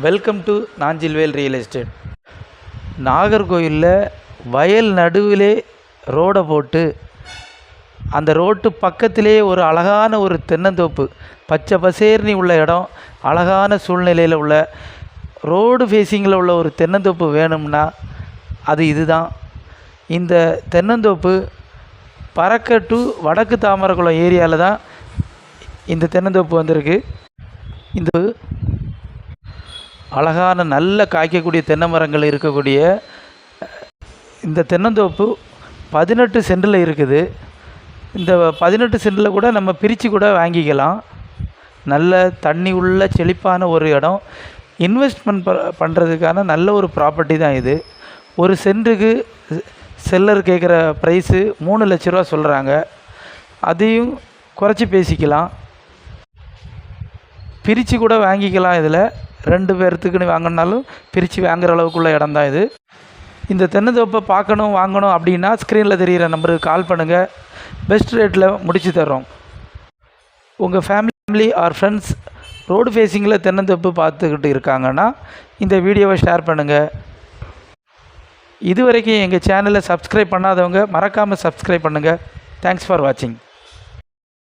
Welcome to Nanjilvel real estate. நாகர்கோயிலில் வயல் நடுவிலே ரோடை போட்டு அந்த ரோட்டு பக்கத்திலே ஒரு அழகான ஒரு தென்னந்தோப்பு, பச்சை பசேர்னி உள்ள இடம், அழகான சூழ்நிலையில் உள்ள ரோடு ஃபேஸிங்கில் உள்ள ஒரு தென்னந்தோப்பு வேணும்னா அது இதுதான். இந்த தென்னந்தோப்பு பறக்க டு வடக்கு தாமரகுளம் ஏரியாவில் தான் இந்த தென்னந்தோப்பு வந்திருக்கு. இந்த அழகான நல்ல காய்க்கக்கூடிய தென்னை மரங்கள் இருக்கக்கூடிய இந்த தென்னந்தோப்பு 18 சென்டில் இருக்குது. இந்த 18 சென்டில் கூட நம்ம பிரித்து கூட வாங்கிக்கலாம். நல்ல தண்ணி உள்ள செழிப்பான ஒரு இடம், இன்வெஸ்ட்மெண்ட் பண்ணுறதுக்கான நல்ல ஒரு ப்ராப்பர்ட்டி தான் இது. ஒரு சென்ட்டுக்கு செல்லர் கேட்குற ப்ரைஸு 3 லட்ச ரூபா சொல்கிறாங்க. அதையும் குறைச்சி பேசிக்கலாம், பிரித்து கூட வாங்கிக்கலாம். இதில் 2 பேர்த்துக்குன்னு வாங்கினாலும் பிரித்து வாங்குகிற அளவுக்குள்ள இடம் தான் இது. இந்த தென்னந்தோப்பை பார்க்கணும் வாங்கணும் அப்படின்னா ஸ்க்ரீனில் தெரிகிற நம்பருக்கு கால் பண்ணுங்கள். பெஸ்ட் ரேட்டில் முடித்து தர்றோம். உங்கள் ஃபேமிலி ஆர் ஃப்ரெண்ட்ஸ் ரோடு ஃபேஸிங்கில் தென்னந்தோப்பு பார்த்துக்கிட்டு இருக்காங்கன்னா இந்த வீடியோவை ஷேர் பண்ணுங்கள். இதுவரைக்கும் எங்கள் சேனலை சப்ஸ்கிரைப் பண்ணாதவங்க மறக்காமல் சப்ஸ்கிரைப் பண்ணுங்கள். தேங்க்ஸ் ஃபார் வாட்சிங்.